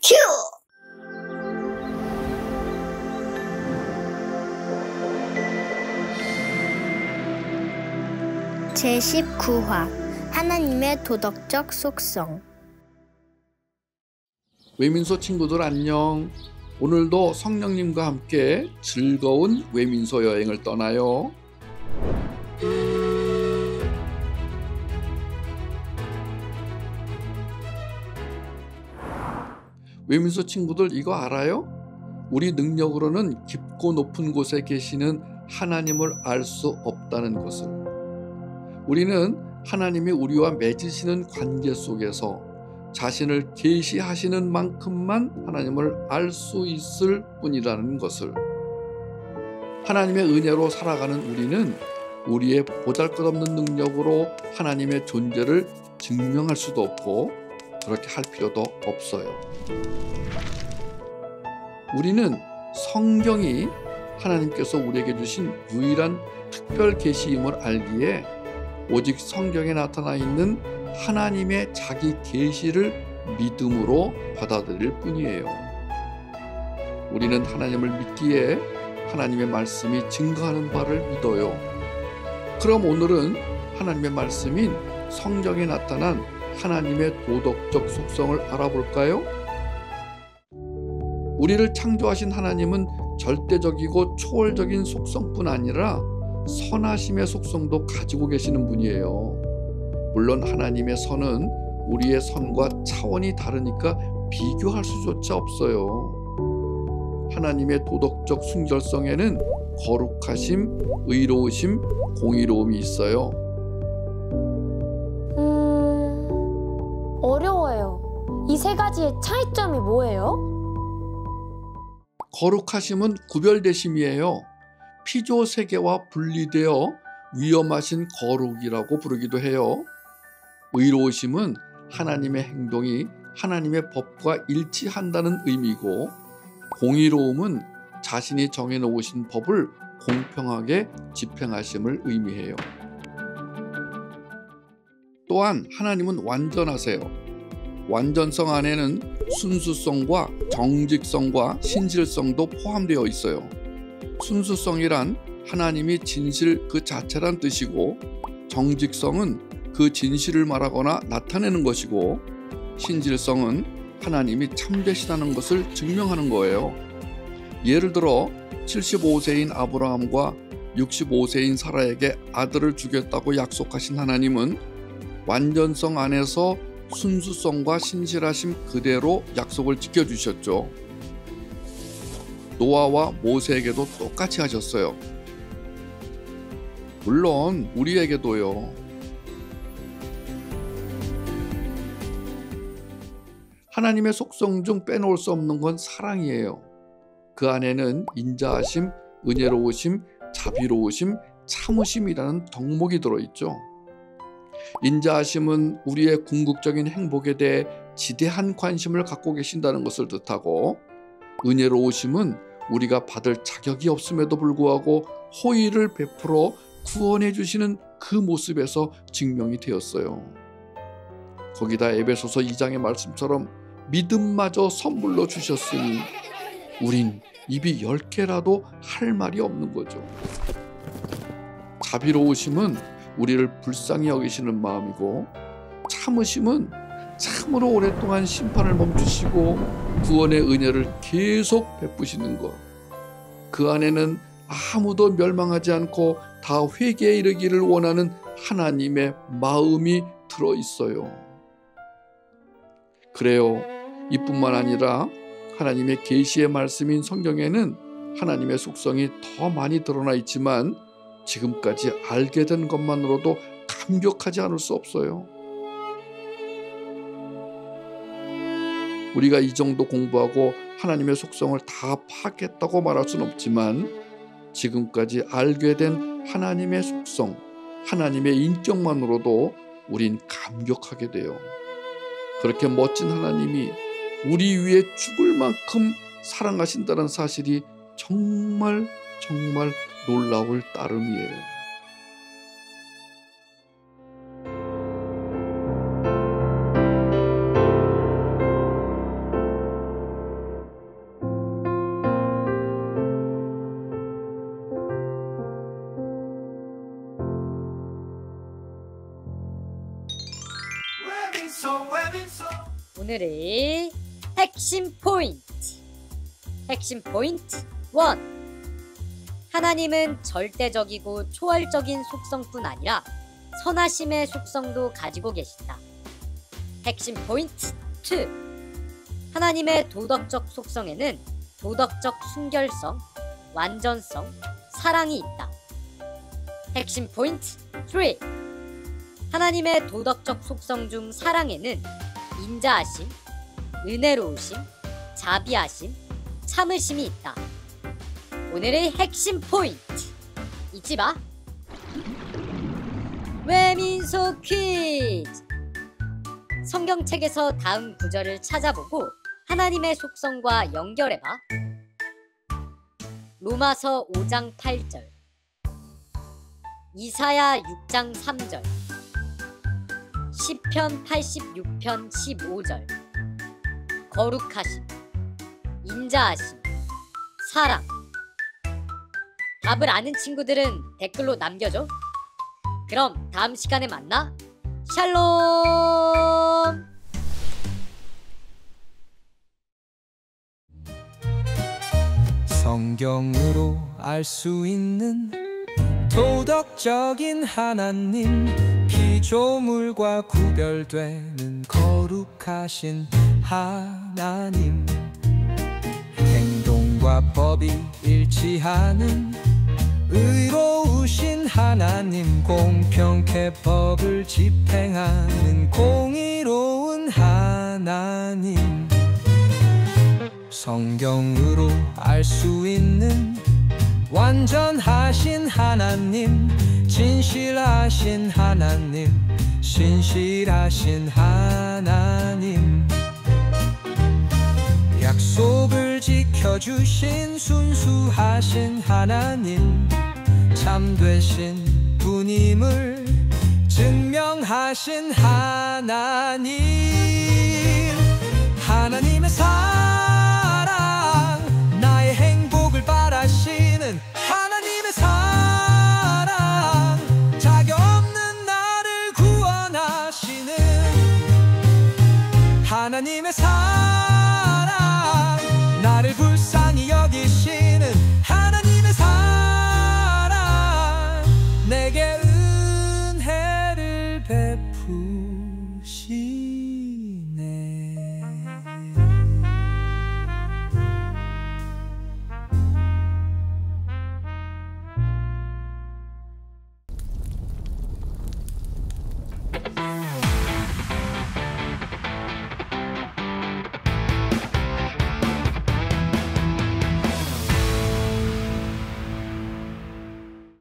큐! 제19화 하나님의 도덕적 속성. 외민소 친구들 안녕. 오늘도 성령님과 함께 즐거운 외민소 여행을 떠나요. 외민소 친구들 이거 알아요? 우리 능력으로는 깊고 높은 곳에 계시는 하나님을 알 수 없다는 것을. 우리는 하나님이 우리와 맺으시는 관계 속에서 자신을 계시하시는 만큼만 하나님을 알 수 있을 뿐이라는 것을. 하나님의 은혜로 살아가는 우리는 우리의 보잘것없는 능력으로 하나님의 존재를 증명할 수도 없고 그렇게 할 필요도 없어요. 우리는 성경이 하나님께서 우리에게 주신 유일한 특별 계시임을 알기에 오직 성경에 나타나 있는 하나님의 자기 계시를 믿음으로 받아들일 뿐이에요. 우리는 하나님을 믿기에 하나님의 말씀이 증거하는 바를 믿어요. 그럼 오늘은 하나님의 말씀인 성경에 나타난 하나님의 도덕적 속성을 알아볼까요? 우리를 창조하신 하나님은 절대적이고 초월적인 속성뿐 아니라 선하심의 속성도 가지고 계시는 분이에요. 물론 하나님의 선은 우리의 선과 차원이 다르니까 비교할 수조차 없어요. 하나님의 도덕적 순결성에는 거룩하심, 의로우심, 공의로움이 있어요. 어려워요. 이 세 가지의 차이점이 뭐예요? 거룩하심은 구별되심이에요. 피조 세계와 분리되어 위험하신 거룩이라고 부르기도 해요. 의로우심은 하나님의 행동이 하나님의 법과 일치한다는 의미고, 공의로움은 자신이 정해놓으신 법을 공평하게 집행하심을 의미해요. 또한 하나님은 완전하세요. 완전성 안에는 순수성과 정직성과 신실성도 포함되어 있어요. 순수성이란 하나님이 진실 그 자체란 뜻이고, 정직성은 그 진실을 말하거나 나타내는 것이고, 신실성은 하나님이 참되시다는 것을 증명하는 거예요. 예를 들어 75세인 아브라함과 65세인 사라에게 아들을 주겠다고 약속하신 하나님은 완전성 안에서 순수성과 신실하심 그대로 약속을 지켜주셨죠. 노아와 모세에게도 똑같이 하셨어요. 물론 우리에게도요. 하나님의 속성 중 빼놓을 수 없는 건 사랑이에요. 그 안에는 인자하심, 은혜로우심, 자비로우심, 참으심이라는 덕목이 들어있죠. 인자하심은 우리의 궁극적인 행복에 대해 지대한 관심을 갖고 계신다는 것을 뜻하고, 은혜로우심은 우리가 받을 자격이 없음에도 불구하고 호의를 베풀어 구원해 주시는 그 모습에서 증명이 되었어요. 거기다 에베소서 2장의 말씀처럼 믿음마저 선물로 주셨으니 우린 입이 10개라도 할 말이 없는 거죠. 자비로우심은 우리를 불쌍히 여기시는 마음이고, 참으심은 참으로 오랫동안 심판을 멈추시고 구원의 은혜를 계속 베푸시는 것. 그 안에는 아무도 멸망하지 않고 다 회개에 이르기를 원하는 하나님의 마음이 들어있어요. 그래요. 이뿐만 아니라 하나님의 계시의 말씀인 성경에는 하나님의 속성이 더 많이 드러나 있지만 지금까지 알게 된 것만으로도 감격하지 않을 수 없어요. 우리가 이 정도 공부하고 하나님의 속성을 다 파악했다고 말할 수는 없지만 지금까지 알게 된 하나님의 속성, 하나님의 인격만으로도 우린 감격하게 돼요. 그렇게 멋진 하나님이 우리 위해 죽을 만큼 사랑하신다는 사실이 정말 놀라울 따름이에요. 오늘의 핵심 포인트. 핵심 포인트 1. 하나님은 절대적이고 초월적인 속성뿐 아니라 선하심의 속성도 가지고 계신다. 핵심 포인트 2. 하나님의 도덕적 속성에는 도덕적 순결성, 완전성, 사랑이 있다. 핵심 포인트 3. 하나님의 도덕적 속성 중 사랑에는 인자하심, 은혜로우심, 자비하심, 참으심이 있다. 오늘의 핵심 포인트 잊지 마. 외민소 퀴즈. 성경책에서 다음 구절을 찾아보고 하나님의 속성과 연결해봐. 로마서 5장 8절, 이사야 6장 3절, 시편 86편 15절. 거룩하심, 인자하심, 사랑. 답을 아는 친구들은 댓글로 남겨줘. 그럼 다음 시간에 만나. 샬롬. 성경으로 알 수 있는 도덕적인 하나님, 피조물과 구별되는 거룩하신 하나님, 행동과 법이 일치하는 의로우신 하나님, 공평케 법을 집행하는 공의로운 하나님. 성경으로 알 수 있는 완전하신 하나님, 진실하신 하나님, 신실하신 하나님, 약속을 지켜주신 순수하신 하나님, 참되신 분임을 증명하신 하나님. 하나님의 사랑, 나의 행복을 바라시는 하나님의 사랑, 자격 없는 나를 구원하시는 하나님의 사랑, 나를 불쌍히 여기시는 하나님의 사랑, 내게 은혜를 베푸